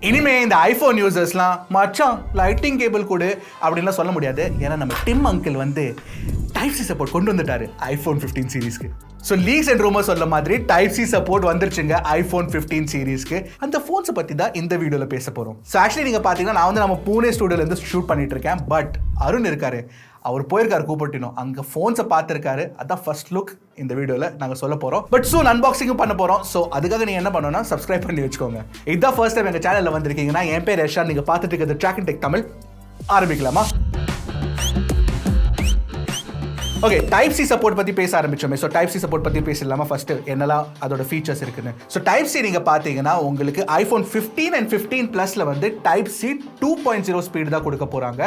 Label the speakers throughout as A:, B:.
A: இனிமே இந்த ஐஃபோன் யூசர்ஸ்லாம் மச்சான் லைட்டிங் கேபிள் கூட அப்படின்லாம் சொல்ல முடியாது. ஏன்னா நம்ம டிம் அங்கிள் வந்து டைப் சி சப்போர்ட் கொண்டு வந்துட்டாரு ஐஃபோன் 15 சீரீஸ்க்கு. ஸோ லீக்ஸ் அண்ட் ரூமர் சொல்ல மாதிரி டைப் சி சப்போர்ட் வந்துருச்சுங்க ஐஃபோன் 15 சீரீஸ்க்கு. அந்த ஃபோன்ஸை பற்றி தான் இந்த வீடியோவில் பேச போகிறோம். ஸோ ஆக்சுவலி நீங்கள் பார்த்தீங்கன்னா நான் வந்து நம்ம பூனே ஸ்டூடியோலேருந்து ஷூட் பண்ணிட்டு இருக்கேன். பட் அருண் இருக்காரு, அவர் போயிருக்காரு கூப்பர்ட்டினோ, அங்கே ஃபோன்ஸை பார்த்துருக்காரு. அதான் ஃபர்ஸ்ட் லுக் இந்த வீடியோவில் நாங்கள் சொல்ல போகிறோம். பட் சூன் அன்பாக்சிங்கும் பண்ண போகிறோம். ஸோ அதுக்காக நீங்கள் என்ன பண்ணணும்னா சப்ஸ்கிரைப் பண்ணி வச்சுக்கோங்க. இதுதான் ஃபர்ஸ்ட் டைம் எங்கள் சேனலில் வந்திருக்கீங்கன்னா என் பேர் யஷான், நீங்கள் பார்த்துட்டு இருக்கிறது ட்ராக்கின் டெக் தமிழ். ஆரம்பிக்கலாமா? ஓகே, டைப் சி சப்போர்ட் பற்றி பேச ஆரம்பிச்சோமே. ஸோ டைப் சி சப்போர்ட் பற்றி பேசலாமா? ஃபர்ஸ்ட் என்னெல்லாம் அதோட ஃபீச்சர்ஸ் இருக்குன்னு. ஸோ டைப் சி நீங்கள் பார்த்தீங்கன்னா உங்களுக்கு ஐஃபோன் 15 அண்ட் 15 ப்ளஸில் வந்து டைப் சி 2.0 ஸ்பீடு தான் கொடுக்க போகிறாங்க.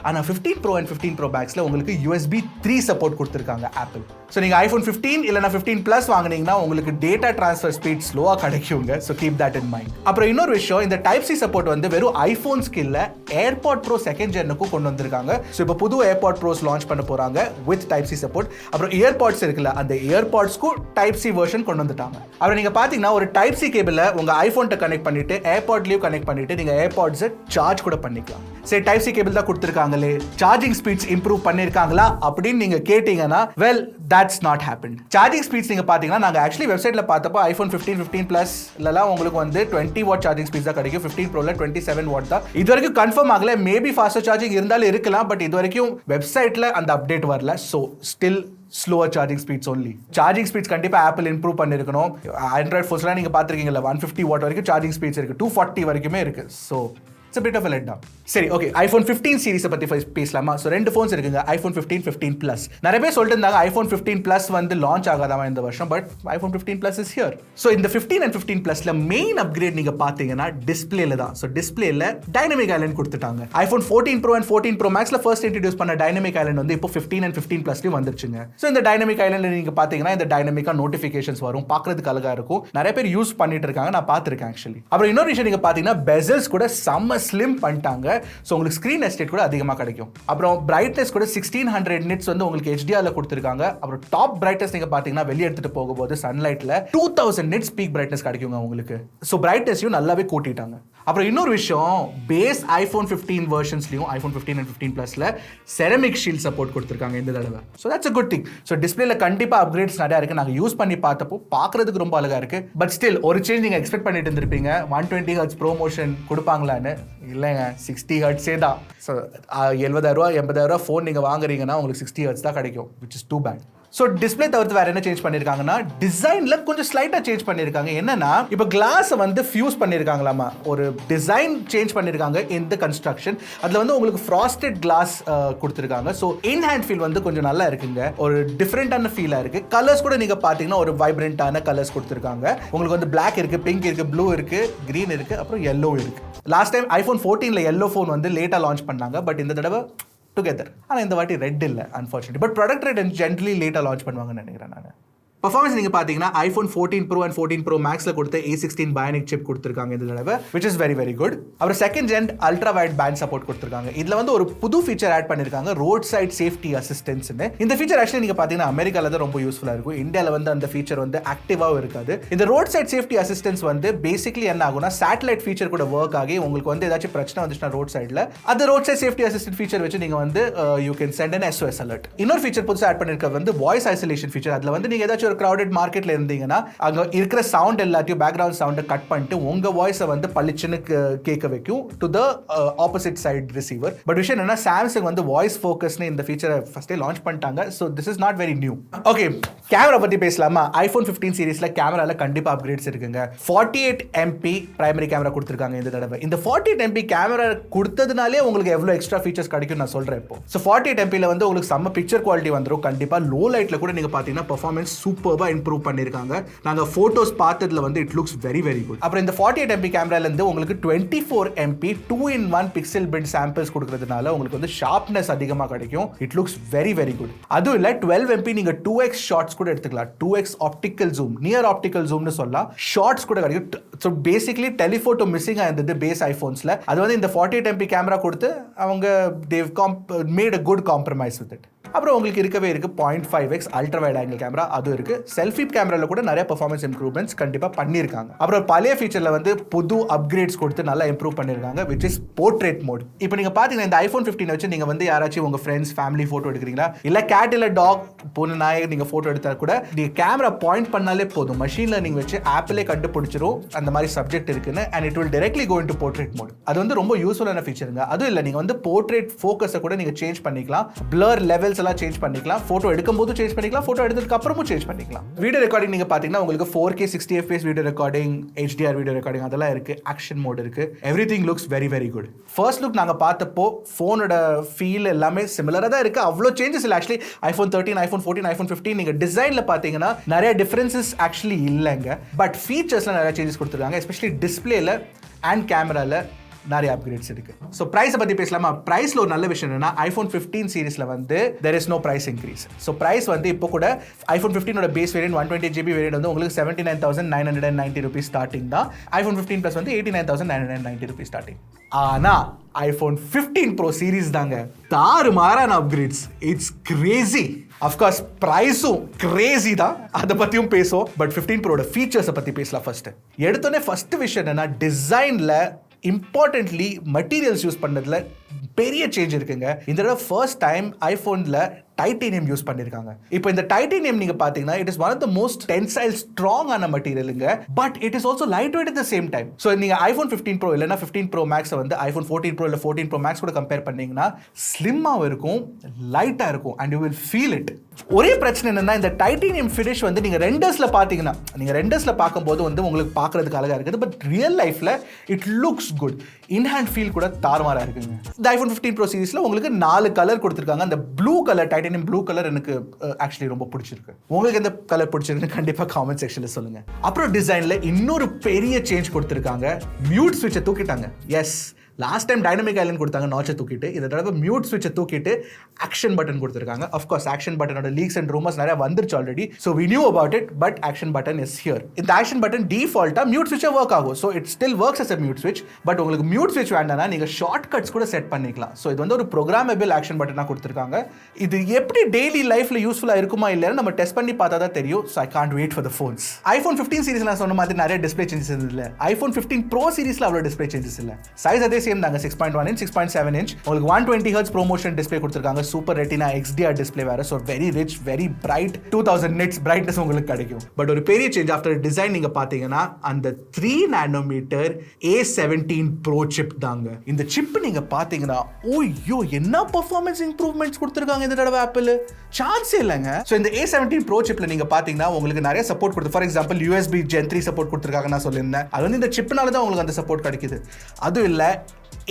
A: ஆனால் 15 ப்ரோ அண்ட் 15 ப்ரோ மேக்ஸில் உங்களுக்கு USB 3 சப்போர்ட் கொடுத்துருக்காங்க ஆப்பிள். ஸோ நீங்கள் ஐஃபோன் 15 இல்லைனா 15 ப்ளஸ் வாங்கினீங்கன்னா உங்களுக்கு டேட்டா ட்ரான்ஸ்ஃபர் ஸ்பீட் ஸ்லோவாக கிடைக்குங்க. So keep that in mind. அப்புறம் இன்னொரு விஷயம், இந்த டைப் சி சப்போர்ட் வந்து வெறும் ஐஃபோன்ஸ்க்கு இல்லை, ஏர்பாட் ப்ரோ செகண்ட் ஜென்னுக்கும் கொண்டு வந்திருக்காங்க. ஸோ இப்போ புது ஏர்பாட் ப்ரோஸ் லான்ச் பண்ண போகிறாங்க வித் டைப் சி சப்போர்ட். அப்புறம் இயர்பாட்ஸ் இருக்குல்ல, அந்த இயர்பாட்ஸ்க்கும் டைப் சி வெர்ஷன் கொண்டு வந்துட்டாங்க. அப்புறம் நீங்க பாத்தீங்கன்னா ஒரு டைப் சி கேபிள உங்க ஐபோன் கனெக்ட் பண்ணிட்டு ஏர்பாட்லயும் கனெக்ட் பண்ணிட்டு நீங்க ஏர்பாட்ஸை சார்ஜ் கூட பண்ணிக்கலாம். சரி, டைப் சி கேபிள் தான் கொடுத்துருக்காங்களே, சார்ஜிங் ஸ்பீட்ஸ் இம்ப்ரூவ் பண்ணிருக்காங்களா அப்படின்னு நீங்க கேட்டீங்கன்னா, well that's not happen. Charging speeds நீங்க பாத்தீங்கன்னா நாங்க ஆக்சுவலி வெப்சைட்ல பார்த்தப்போ ஐபோன் 15 15 பிளஸ்லாம் உங்களுக்கு வந்து 20 வாட் சார்ஜிங் ஸ்பீட்ஸ் தான் கிடைக்கும். 15 ப்ரோல 27 வாட் தான். இது வரைக்கும் கன்ஃபார்ம் ஆகல, மேபி ஃபாஸ்டர் சார்ஜிங் இருந்தாலும் இருக்கலாம். பட் இது வரைக்கும் வெப்சைட்ல அந்த அப்டேட் வரல. So still slower charging speeds only. Charging speeds கண்டிப்பா ஆப்பிள் இம்ப்ரூவ் பண்ணிருக்கணும். ஆண்ட்ராய்ட் ஃபோன்ஸ்லாம் நீங்க பாத்துருக்கீங்கல்ல, 150 வாட் வரைக்கும் சார்ஜிங் ஸ்பீட்ஸ் இருக்கு, 240 வரைக்குமே இருக்கு. So it's a bit of a letdown. சரி, ஓகே, ஐஃபோன் 15 சீரிஸை பற்றி பேசலாமா? ஸோ 2 ஃபோன்ஸ் இருக்குங்க, ஐஃபோன் 15 15 ப்ளஸ். நிறைய பேர் சொல்லிட்டு இருந்தாங்க ஐஃபோன் 15 ப்ளஸ் வந்து லான்ச் ஆகாதாமா இந்த வருஷம். But iPhone 15 plus is here. So இந்த 15 அண்ட் 15 ப்ளஸ்ல மெயின் அப்கிரேட் நீங்க பார்த்தீங்கன்னா டிஸ்பிளேல தான். ஸோ டிஸ்பிளேல டைனமிக் ஐலண்ட் கொடுத்துட்டாங்க. ஐஃபோன் 14 ப்ரோ அண்ட் 14 ப்ரோ மேக்ஸ்ல ஃபர்ஸ்ட் இன்ட்ரடியூஸ் பண்ண டைனமிக் ஐலண்ட் வந்து இப்போ 15 அண்ட் 15 ப்ளஸ்லயும் வந்துருச்சுங்க. ஸோ இந்த டைனமிக் ஐலண்ட் நீங்க பார்த்தீங்கன்னா இந்த டைனமிக்கா நோட்டிஃபிகேஷன்ஸ் வரும், பார்க்கறதுக்கு அழகா இருக்கும். நிறைய பேர் யூஸ் பண்ணிட்டு இருக்காங்க, நான் பார்த்துருக்கேன் ஆக்சுவலி. அப்புறம் இன்னொரு விஷயம் நீங்க பார்த்தீங்கன்னா பெசல்ஸ் கூட செம்ம ஸ்லிம் பண்ணிட்டாங்க. ஸோ உங்களுக்கு ஸ்க்ரீன் எஸ்டேட் கூட அதிகமாக கிடைக்கும். அப்புறம் பிரைட்னஸ் கூட 1600 நிட்ஸ் வந்து உங்களுக்கு HDR கொடுத்துருக்காங்க. அப்புறம் டாப் பிரைட்னஸ் நீங்க பார்த்தீங்கன்னா வெளியே எடுத்துட்டு போகும்போது சன்லைட்ல 2000 நிட்ஸ் பீக் பிரைட்னஸ் கிடைக்குங்க உங்களுக்கு. ஸோ பிரைட்னஸையும் நல்லாவே கூட்டிட்டாங்க. அப்புறம் இன்னொரு விஷயம், பேஸ் ஐஃபோன் 15 வெர்ஷன்ஸ்லையும் ஐஃபோன் 15 அண்ட் 15 ப்ளஸ்ல செரமிக் ஷீல்ட் சப்போர்ட் கொடுத்துருக்காங்க இந்த தடவை. So that's a good thing. So டிஸ்பிளேல கண்டிப்பாக அப்கிரேட்ஸ் நிறையா இருக்கு. நாங்கள் யூஸ் பண்ணி பார்த்தப்போ பார்க்கறதுக்கு ரொம்ப அழகா இருக்கு. பட் ஸ்டில் ஒரு சேஞ்ச் நீங்கள் எக்ஸ்பெக்ட் பண்ணிட்டு இருந்திருப்பீங்க, 120 ஹெர்ட்ஸ் ப்ரோமோஷன் கொடுப்பாங்களான்னு. இல்லைங்க, 60 ஹெர்ட்ஸே தான். ஸோ 70,000 80,000 ஃபோன் நீங்கள் வாங்குறீங்கன்னா உங்களுக்கு 60 ஹெர்ட்ஸ் தான் கிடைக்கும், which is too bad. So display தவிர்த்து வேற என்ன சேஞ்ச் பண்ணியிருக்காங்கன்னா, டிசைன்ல கொஞ்சம் ஸ்லைட்டாக சேஞ்ச் பண்ணியிருக்காங்க. என்னன்னா, இப்போ கிளாஸை வந்து ஃபியூஸ் பண்ணியிருக்காங்களாமா, ஒரு டிசைன் சேஞ்ச் பண்ணியிருக்காங்க இந்த கன்ஸ்ட்ரக்ஷன். அதில் வந்து உங்களுக்கு ஃப்ராஸ்டட் கிளாஸ் கொடுத்துருக்காங்க. ஸோ இன் ஹேண்ட் ஃபீல் வந்து கொஞ்சம் நல்லா இருக்குங்க, ஒரு டிஃப்ரெண்டான ஃபீலாக இருக்கு. கலர்ஸ் கூட நீங்கள் பார்த்தீங்கன்னா ஒரு வைப்ரண்டான கலர்ஸ் கொடுத்துருக்காங்க. உங்களுக்கு வந்து பிளாக் இருக்கு, பிங்க் இருக்கு, ப்ளூ இருக்கு, கிரீன் இருக்கு, அப்புறம் yellow இருக்கு. லாஸ்ட் டைம் ஐஃபோன் 14ல yellow ஃபோன் வந்து லேட்டாக லான்ச் பண்ணாங்க. பட் இந்த தடவை டுகெதர். ஆனால் இந்த வாட்டி ரெட் இல்லை unfortunately. But product red generally லேட்டாக லான்ச் பண்ணுவாங்கன்னு நினைக்கிறேன் நான். பர்ஃபார்மன்ஸ் நீங்கள் பார்த்தீங்கன்னா ஐஃபோன் 14 ப்ரோ அண்ட் 14 ப்ரோ மேக்ஸில் கொடுத்த A16 பயோனிக் சிப் கொடுத்துருக்காங்க இந்த தடவை, which is very very good. அப்புறம் second gen ultra wide band support கொடுத்துருக்காங்க. இதில் வந்து ஒரு புது ஃபீச்சர் ஆட் பண்ணியிருக்காங்க, ரோட் சைட் சேஃப்டி அசிஸ்டன்ஸ்னு. இந்த ஃபீச்சர் ஆக்சுவலி நீங்கள் பார்த்தீங்கன்னா அமெரிக்காவில் தான் ரொம்ப யூஸ்ஃபுல்லாக இருக்கும். இந்தியாவில் வந்து அந்த ஃபீச்சர் வந்து ஆக்டிவாகவும் இருக்காது. இந்த ரோட் சைட் சேஃப்டி அசிஸ்டன்ஸ் வந்து பேசிக்லி என்ன ஆகும்னா, சேட்டலைட் ஃபீச்சர் கூட ஒர்க் ஆகி உங்களுக்கு வந்து ஏதாச்சும் பிரச்சனை வந்துச்சுன்னா ரோட் சைடில் அந்த road side safety assistant feature வச்சு நீங்கள் வந்து you can send an SOS alert. இன்னொரு ஃபீச்சர் புதுசாக ஆட் பண்ணியிருக்கிறது வந்து வாய்ஸ் ஐசோலேஷன் ஃபீச்சர். அதில் வந்து நீங்கள் ஏதாச்சும் ஒரு crowded மார்க்கெட் இருந்தீங்கன்னா அங்க இருக்கிற சவுண்ட் எல்லாத்தையும் பேக்ரவுண்ட் சவுண்டை கட் பண்ணிட்டு உங்க வாய்ஸை வந்து பளிச்சுன்னு கேட்க வைக்கும் to the opposite side receiver. But விஷயம் என்னன்னா, சாம்சங் வந்து வாய்ஸ் ஃபோக்கஸ்னு இந்த ஃபீச்சரை ஃபர்ஸ்டே லான்ச் பண்ணிட்டாங்க. So this is not very new. Okay, camera பத்தி பேசலாமா? ஐஃபோன் 15 சீரிஸ்ல கேமரால கண்டிப்பா அப்கிரேட்ஸ் இருக்குங்க. 48 MP பிரைமரி கேமரா கொடுத்துருக்காங்க இந்த தடவை. இந்த 48 MP கேமரா கொடுத்ததுனாலே உங்களுக்கு எவ்வளவு எக்ஸ்ட்ரா ஃபீச்சர்ஸ் கிடைக்கும் நான் சொல்றேன் இப்போ. ஸோ 48 MP ல வந்து உங்களுக்கு செம்ம பிக்சர் குவாலிட்டி வந்துடும். கண்டிப்பா லோ லைட்ல கூட நீங்க பாத்தீங்கன்னா பெர்ஃபார்மன்ஸ் சூப்பர்பா இம்ப்ரூவ் பண்ணிருக்காங்க. நாங்க போட்டோஸ் பார்த்ததுல வந்து it looks very very good. அப்புறம் இந்த 48 MP கேமரால இருந்து உங்களுக்கு 24 MP 2-in-1 pixel bit samples கொடுக்கிறதுனால உங்களுக்கு வந்து ஷார்ப்னஸ் அதிகமா கிடைக்கும். It looks very very good. அதுவும் இல்ல 12 MP நீங்க 2x ஷாட்ஸ் கூட எடுத்துக்கலாம். 2x optical zoom, near optical ஜூம்னு சொல்லலாம். ஷார்ட்ஸ் கூட கிடைக்கும். ஸோ பேசிக்லி டெலிஃபோட்டோ மிஸ்ஸிங் ஆயிருந்தது பேஸ் ஐஃபோன்ஸ்ல. அது வந்து இந்த 48 MP கேமரா கொடுத்து அவங்க they've made a good compromise with it. அப்புறம் உங்களுக்கு இருக்கவே இருக்கு 0.5x ultra wide angle camera, அது இருக்கு. செல்ஃபி கேமரால கூட நிறைய பெர்ஃபார்மன்ஸ் இம்ப்ரூவ்மெண்ட்ஸ் கண்டிப்பா பண்ணிருக்காங்க. அப்புறம் பழைய ஃபீச்சர்ல வந்து புது அப்கிரேட்ஸ் கொடுத்து நல்லா இம்ப்ரூவ் பண்ணிருக்காங்க, which is portrait mode. இப்போ நீங்க பாத்தீங்கன்னா இந்த iPhone 15 வச்சு நீங்க வந்து யாராச்சும் உங்க ஃப்ரெண்ட்ஸ் ஃபேமிலி போட்டோ எடுக்கிறீங்களா, இல்ல கேட் இல்ல டாக் பூனை நாயை நீங்க போட்டோ எடுத்தா கூட நீங்க கேமரா பாயிண்ட் பண்ணாலே போதும், மெஷின் லேர்னிங் வச்சு ஆப்பிளே கண்டுபிடிச்சிரும் அந்த மாதிரி சப்ஜெக்ட் இருக்குன்னு, and it will directly go into portrait mode. அது வந்து ரொம்ப யூஸ்ஃபுல்லான ஃபீச்சருங்க. அதுவும் இல்ல நீங்க வந்து போர்ட்ரேட் ஃபோக்கஸை கூட நீங்க சேஞ்ச் பண்ணிக்கலாம், பிளர் லெவல்ஸ் எல்லாம் சேஞ்ச் பண்ணிக்கலாம், போட்டோ எடுக்கும் போது சேஞ்ச் பண்ணிக்கலாம், போட்டோ எடுத்ததுக்கு அப்புறமும் சேஞ்ச் பண்ணிக்கலாம். வீடியோ ரெக்கார்டிங் நீங்க பாத்தீங்கன்னா உங்களுக்கு 4K 60 fps video recording, HDR video recording அதெல்லாம் இருக்கு, ஆக்ஷன் மோட் இருக்கு. Everything looks very very good. First look நாங்க பார்த்தப்போ ஃபோனோட ஃபீல் எல்லாமே சிமிலரா தான் இருக்கு, அவ்வளோ சேஞ்சஸ் இல்லை. ஆக்சுவலி iPhone 13, iPhone 14, iPhone 15 நீங்க டிசைன்ல பாத்தீங்கன்னா நிறைய டிஃபரன்சஸ் ஆக்சுவலி இல்லைங்க. பட் ஃபீச்சர்ஸ்ல நிறைய சேஞ்சஸ் கொடுத்துருக்காங்க, எஸ்பெஷலி டிஸ்பிளேல அண்ட் கேமரால நிறைய அப்கிரேட்ஸ் இருக்கு. ஸோ ப்ரைஸை பற்றி பேசலாமா? ப்ரைஸில் ஒரு நல்ல விஷயம் என்னன்னா iPhone 15 சீரிஸில் வந்து there is no price increase. So price வந்து இப்போ கூட iPhone 15 base variant 128GB variant வந்து உங்களுக்கு 79,990 rupees ஸ்டார்டிங் தான். iPhone 15 Plus வந்து 89,990 rupees ஸ்டார்டிங். ஆனால் iPhone 15 Pro சீரிஸ் தாங்க தாறுமாறான அப்கிரேட்ஸ். It's Crazy. அஃப்கோர்ஸ் ப்ரைஸும் கிரேசி தான், அதை பற்றியும் பேசுவோம். பட் 15 Proட ஃபீச்சர்ஸை பற்றி பேசலாம். எடுத்தோடனே ஃபர்ஸ்ட் விஷயம் என்னன்னா டிசைனில் இம்பார்ட்டன்ட்லி மெட்டீரியல்ஸ் யூஸ் பண்ணதுல பெரிய சேஞ்ச் இருக்குங்க. இந்த தடவை ஃபர்ஸ்ட் டைம் ஐஃபோன்ல டைட்டேனியம் யூஸ் பண்ணிருக்காங்க. இப்போ இந்த டைட்டேனியம் நீங்க பாத்தீங்கன்னா it is one of the most tensile strong ஆன மெட்டீரியலுங்க. But it is also light weight at the same time. So நீங்க iPhone 15 Pro இல்லைன்னா 15 Pro Max வந்து iPhone 14 Pro இல்லை 14 Pro Max கூட கம்பேர் பண்ணீங்கன்னா ஸ்லிம்மாகவும் இருக்கும், லைட்டாக இருக்கும், and you will feel it. ஒரே பிரச்சனை என்னன்னா இந்த டைட்டேனியம் ஃபினிஷ் வந்து நீங்க ரெண்டர்ஸ்ல பாத்தீங்கன்னா, நீங்க ரெண்டர்ஸ்ல பார்க்கும்போது வந்து உங்களுக்கு பார்க்கறதுக்கு அழகா இருக்குது. பட் ரியல் லைஃப்ல it looks good. In hand feel கூட தாறுமாறா இருக்குங்க. இந்த iPhone 15 Pro சீரிஸ்ல உங்களுக்கு 4 கலர் கொடுத்துருக்காங்க. அந்த blue colour, titanium blue colour எனக்கு ஆக்சுவலி ரொம்ப பிடிச்சிருக்கு. உங்களுக்கு எந்த கலர் பிடிச்சிருக்கு கண்டிப்பா காமெண்ட் செக்ஷன்ல சொல்லுங்க. அப்புறம் டிசைன்ல இன்னொரு பெரிய சேஞ்ச் கொடுத்துருக்காங்க. மியூட் ஸ்விட்சை தூக்கிட்டாங்க. Yes, last time dynamic island கொடுத்தாங்க, நாச்சை தூக்கிட்டு. இந்த தடவை மியூட் ஸ்விட்சை தூக்கிட்டு ஆக்ஷன் பட்டன் கொடுத்துருக்காங்க. அஃப்கோர்ஸ் ஆக்ஷன் பட்டனோட லீக்ஸ் அண்ட் ரூமர்ஸ் நிறைய வந்துருச்சு already. So we knew about it, but action button is here. இந்த ஆக்ஷன் பட்டன் டிஃபால்ட்டா மியூட் ஸ்விட்சை ஒர்க் ஆகும். So it still works as a mute ஸ்விட்ச். பட் உங்களுக்கு மியூட் ஸ்விட்ச் வேண்டாம்னா நீங்க ஷார்ட் கட்ஸ் கூட செட் பண்ணிக்கலாம். ஸோ இது வந்து ஒரு ப்ரோக்ராமபிள் ஆக்ஷன் பட்டனாக கொடுத்துருக்காங்க. இது எப்படி டெய்லி லைஃப்ல யூஸ்ஃபுல்லாக இருக்குமா இல்லைன்னு நம்ம டெஸ்ட் பண்ணி பார்த்தா தான் தெரியும். So I can't wait for the phones. iPhone 15 series நான் சொன்ன மாதிரி நிறைய டிஸ்பிளே சேஞ்சஸ் இல்லை. iPhone 15 Pro சீரிஸ்ல அவ்வளோ டிஸ்பிளே சேஞ்சஸ் இல்லை. சைஸ் அதே சேம் தாங்க, 6.1 inch 6.7 inch. உங்களுக்கு 120Hz ProMotion டிஸ்ப்ளே கொடுத்திருக்காங்க. சூப்பர் ரெட்டினா XDR டிஸ்ப்ளே வேற. So very rich, very bright, 2000 nits brightness உங்களுக்கு கிடைக்கும். பட் ஒரு பெரிய சேஞ்ச் ஆஃப்டர் டிசைன் நீங்க பாத்தீங்கன்னா அந்த 3 nanometer A17 Pro சிப் தாங்க. இந்த சிப் நீங்க பாத்தீங்கன்னா ஓய்யோ என்ன பெர்ஃபார்மன்ஸ் இம்ப்ரூவ்மென்ட்ஸ் கொடுத்திருக்காங்க இந்த தடவை ஆப்பிள். சான்ஸே இல்லைங்க. ஸோ இந்த A17 Pro சிப்ல நீங்க பாத்தீங்கன்னா உங்களுக்கு நிறைய சப்போர்ட் கொடுத்து, for example USB Gen 3 support கொடுத்திருக்காங்க நான் சொல்லியிருந்தேன். அது வந்து இந்த சிப்னால தான் உங்களுக்கு அந்த சப்போர்ட் கிடைக்குது. அதுவும் இல்லை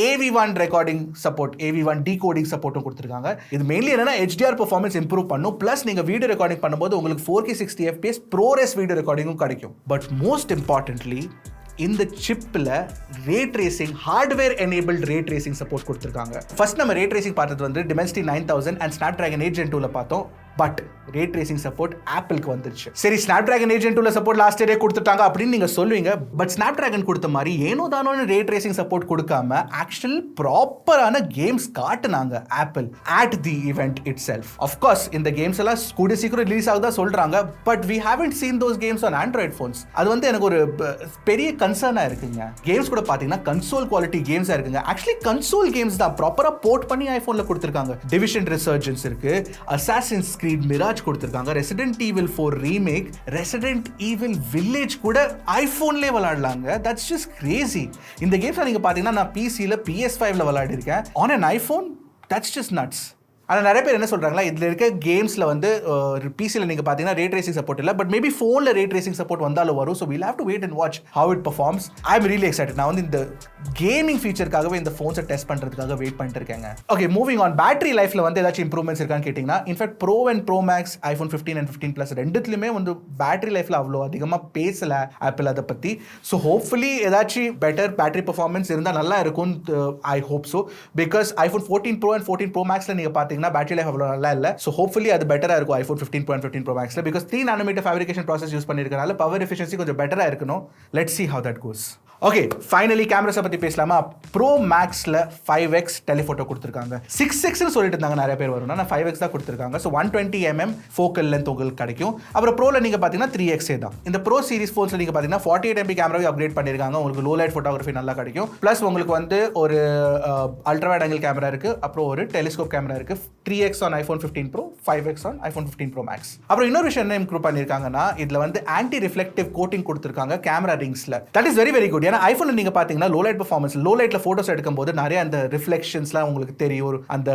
A: AV1 recording support, AV1 decoding சப்போர்ட்டும் கொடுத்துருக்காங்க. இது மெயின்லி என்னன்னா HDR பெர்ஃபார்மன்ஸ் இம்ப்ரூவ் பண்ணும். பிளஸ் நீங்க வீடியோ ரெக்கார்டிங் பண்ணும்போது உங்களுக்கு 4K 60 fps ProRes வீடியோ ரெக்கார்டிங்கும் கிடைக்கும். பட் மோஸ்ட் இம்பார்ட்டன்ட்லி இந்த சிப்பில் ரே ட்ரேசிங், ஹார்ட்வேர் எனேபிள்ட் ரே ட்ரேசிங் சப்போர்ட் கொடுத்துருக்காங்க. ஃபர்ஸ்ட் நம்ம ரே ட்ரேசிங் பார்த்தது வந்து Dimensity 9000 அண்ட் Snapdragon 8 Gen 2ல பார்த்தோம். பட் ரே ட்ரேசிங் சப்போர்ட் ஆப்பிளுக்கு வந்துருச்சு. சரி, Snapdragon 8 Gen 2ல சப்போர்ட் லாஸ்ட் இயரே கொடுத்துட்டாங்க அப்படின்னு நீங்க சொல்லுவீங்க. பட் Snapdragon கொடுத்த மாதிரி ஏனோ தானோன்னு ரே ட்ரேசிங் சப்போர்ட் கொடுக்காம ஆக்சுவல் ப்ராப்பரான கேம்ஸ் காட்டுனாங்க Apple at the event itself. Of course இந்த கேம்ஸ் எல்லாம் கூடிய சீக்கிரம் ரிலீஸ் ஆகுதா சொல்றாங்க. But we haven't seen those games on Android phones. அது வந்து எனக்கு ஒரு பெரிய கன்சர்னா இருக்குங்க. கேம்ஸ் கூட பாத்தீங்கன்னா கன்சோல் குவாலிட்டி கேம்ஸா இருக்குங்க. ஆக்சுவலி கன்சோல் கேம்ஸ் தான் ப்ராப்பரா போர்ட் பண்ணி ஐபோன்ல கொடுத்திருக்காங்க. டிவிஷன் ரிசர்ஜன்ஸ் இருக்கு, அசாசின்ஸ் கிரீட் மிராஜ் கொடுத்திருக்காங்க, Resident Evil 4 remake, Resident Evil Village கூட ஐபோன்லயே விளையாடலாங்க. That's just crazy. இந்த கேம்ஸ் நீங்க பாத்தீங்கன்னா நான் பிசில PS5ல விளையாடி இருக்கேன். On an iPhone, that's just nuts. ஆனால் நிறைய பேர் என்ன சொல்கிறாங்களா, இதில் இருக்க கேம்ஸில் வந்து பிசியில் நீங்கள் பார்த்தீங்கன்னா ரே ட்ரேசிங் சப்போர்ட் இல்லை. பட் மேபி ஃபோனில் ரே ட்ரேசிங் சப்போர்ட் வந்தாலும் வரும். So we'll have to wait and watch how it performs. I am really excited. நான் வந்து இந்த கேமிங் ஃபீச்சருக்காகவே இந்த ஃபோன்ஸை டெஸ்ட் பண்ணுறதுக்காக வெயிட் பண்ணிட்டு இருக்கேங்க. Okay, moving on. பேட்டரி லைஃப்பில் வந்து ஏதாச்சும் இம்ப்ரூவ்மெண்ட்ஸ் இருக்கான்னு கேட்டிங்கன்னா, in fact Pro and Pro Max iPhone 15 and 15 Plus ரெண்டுத்துலையுமே வந்து பேட்டரி லைஃப்பில் அவ்வளோ அதிகமாக பேசலை ஆப்பிள் அதை பற்றி. ஸோ ஹோப்ஃபுல்லி ஏதாச்சும் பெட்டர் பேட்டரி பர்ஃபார்மன்ஸ் இருந்தால் நல்லா இருக்கும். I hope so. Because iPhone 14 Pro and 14 Pro Maxல நீங்கள் பார்த்தீங்கன்னா பேட்டரி லைஃப் அவ்வளோ நல்லா இல்லை. ஸோ ஹோப்ஃபுல்லி அது பெட்டராக இருக்கும் iPhone 15 Pro and 15 Pro Maxல. Because 3 nanometer fabrication process use பண்ணியிருக்கனால பவர் எஃபிஷியன்சி கொஞ்சம் பெட்டராக இருக்கணும். Let's see how that goes. Okay finally கேமராஸை பற்றி பேசலாமா? ப்ரோ மேக்ஸில் 5x டெலிஃபோட்டோ கொடுத்துருக்காங்க. 6xன்னு சொல்லிட்டு இருந்தாங்க நிறைய பேர் வரும்னா, நான் 5x தான் கொடுத்துருக்காங்க. ஸோ 120mm ஃபோக்கல் லென்த் உங்களுக்கு கிடைக்கும். அப்புறம் ப்ரோவில் நீங்கள் பார்த்தீங்கன்னா 3x தான். இந்த ப்ரோ சீரிஸ் ஃபோன்ஸில் நீங்கள் பார்த்தீங்கன்னா 48MP கேமராவை அப்கிரேட் பண்ணியிருக்காங்க. உங்களுக்கு லோ லைட் ஃபோட்டோகிராஃபி நல்லா கிடைக்கும். ப்ளஸ் உங்களுக்கு வந்து ஒரு அல்ட்ரா வைட் ஆங்கிள் கேமரா இருக்குது, அப்புறம் ஒரு டெலிஸ்கோப் கேமரா இருக்குது. 3x on iPhone 15 Pro, 5x on iPhone 15 Pro Max. அப்புறம் இன்னொரு விஷயம் என்ன இம்ப்ரூவ் பண்ணியிருக்காங்கன்னா, இதில் வந்து ஆன்டி ரிஃப்ளெக்டிவ் கோட்டிங் கொடுத்துருக்காங்க கேமரா ரிங்ஸில். That is very very good. ஏன்னா ஐஃபோன்ல நீங்க பாத்தீங்கன்னா லோ லைட் பெர்ஃபார்மன்ஸ், லோ லைட்ல போட்டோஸ் எடுக்கும்போது நிறைய அந்த ரிஃப்ளெக்ஷன்ஸ்லாம் உங்களுக்கு தெரியும். அந்த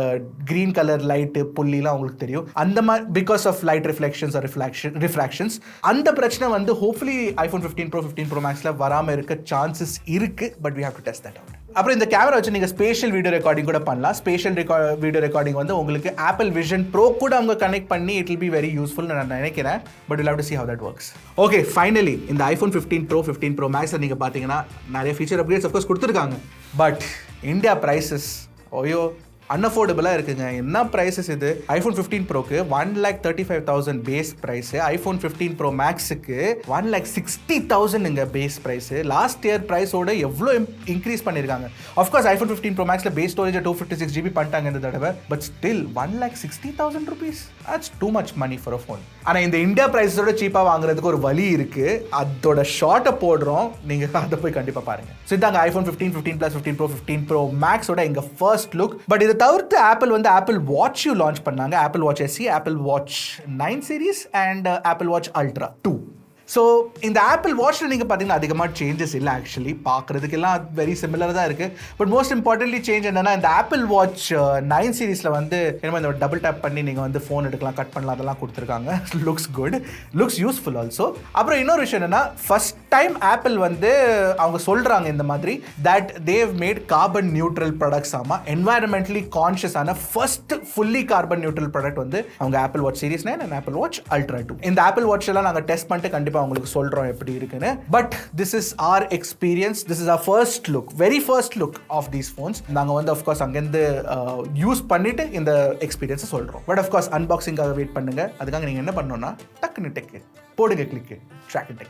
A: கிரீன் கலர் லைட் புள்ளிலாம் உங்களுக்கு தெரியும். அந்த மாதிரி because of light reflections or refractions அந்த பிரச்சனை வந்து ஹோப்ஃபுல்லி iPhone 15 Pro 15 Pro Maxல வராம இருக்க சான்சஸ் இருக்கு. But we have to test that out. அப்புறம் இந்த கேமரா வச்சு நீங்கள் ஸ்பேஷியல் வீடியோ ரெக்கார்டிங் கூட பண்ணலாம். ஸ்பேஷியல் வீடியோ ரெக்கார்டிங் வந்து உங்களுக்கு ஆப்பிள் விஷன் ப்ரோ கூட அவங்க கனெக்ட் பண்ணி it will be very useful நான் நினைக்கிறேன். But will have to see how that works. Okay finally இந்த iPhone 15 Pro 15 Pro Maxல நீங்கள் பார்த்தீங்கன்னா நிறைய ஃபீச்சர் அப்கிரேட்ஸ் அஃப்கோர்ஸ் கொடுத்துருக்காங்க. பட் இந்தியா ப்ரைஸஸ் ஓயோ அன்அஃபோர்டபுளாக இருக்குங்க. என்ன ப்ரைஸஸ் இது? iPhone 15 ப்ரோக்கு 1,35,000 பேஸ் ப்ரைஸு, iPhone 15 Pro Maxக்கு 1,60,000 பேஸ் ப்ரைஸு. லாஸ்ட் இயர் ப்ரைஸோட எவ்வளோ இன்க்ரீஸ் பண்ணியிருக்காங்க. ஆஃப்கோர்ஸ் iPhone 15 Pro Maxல பேஸ் ஸ்டோரேஜ் 256GB பண்ணிட்டாங்க இந்த தடவை. But still 1,60,000 rupees, that's too much money for a phone. ஆனால் இந்த இந்தியா ப்ரைஸோட சீப்பாக வாங்குறதுக்கு ஒரு வழி இருக்குது. அதோட ஷார்ட்டை போடுறோம், நீங்கள் அதை போய் கண்டிப்பாக பாருங்கள். ஸோ இதாங்க iPhone 15, 15 Plus, 15 Pro, 15 Pro Maxோட எங்கள் ஃபர்ஸ்ட் லுக். பட் இதை தவிர்த்து ஆப்பிள் வந்து ஆப்பிள் வாட்சையும் லான்ச் பண்ணாங்க. Apple watch SE, apple watch 9 series and Apple Watch Ultra 2. So இந்த ஆப்பிள் வாட்சில் நீங்கள் பார்த்தீங்கன்னா அதிகமாக சேஞ்சஸ் இல்லை. ஆக்சுவலி பார்க்குறதுக்கெல்லாம் வெரி சிமிலராக தான் இருக்குது. பட் மோஸ்ட் இம்பார்ட்டன்ட்லி சேஞ்ச் என்னென்னா, இந்த ஆப்பிள் வாட்ச் 9 சீரிஸில் வந்து என்னமோ இந்த டபுள் டேப் பண்ணி நீங்கள் வந்து ஃபோன் எடுக்கலாம், கட் பண்ணலாம், அதெல்லாம் கொடுத்துருக்காங்க. Looks good, looks useful also. அப்புறம் இன்னொரு விஷயம் என்னென்னா, ஃபர்ஸ்ட் டைம் ஆப்பிள் வந்து அவங்க சொல்கிறாங்க இந்த மாதிரி that they made carbon neutral products. ஆமாம், என்வாயரன்மெண்டலி கான்ஷியஸான first fully carbon neutral product வந்து அவங்க Apple Watch Series 9 and Apple Watch Ultra 2. இந்த ஆப்பிள் வாட்ச் எல்லாம் நாங்கள் டெஸ்ட் பண்ணிட்டு கண்டிப்பாக உங்களுக்கு சொல்றோம் எப்படி இருக்குன்னு. But this is our experience, this is our first look, very first look of these phones. நாங்கள் வந்து அஃப்கோர்ஸ் அங்கேருந்து யூஸ் பண்ணிட்டு இந்த எக்ஸ்பீரியன்ஸை சொல்றோம். பட் அஃப்கோர்ஸ் அன்பாக்சிங்காக வெயிட் பண்ணுங்க. அதுக்காக நீங்கள் என்ன பண்ணணும்னா டக்குன்னு டெக் போடுங்க, கிளிக்கு Trakin Tech.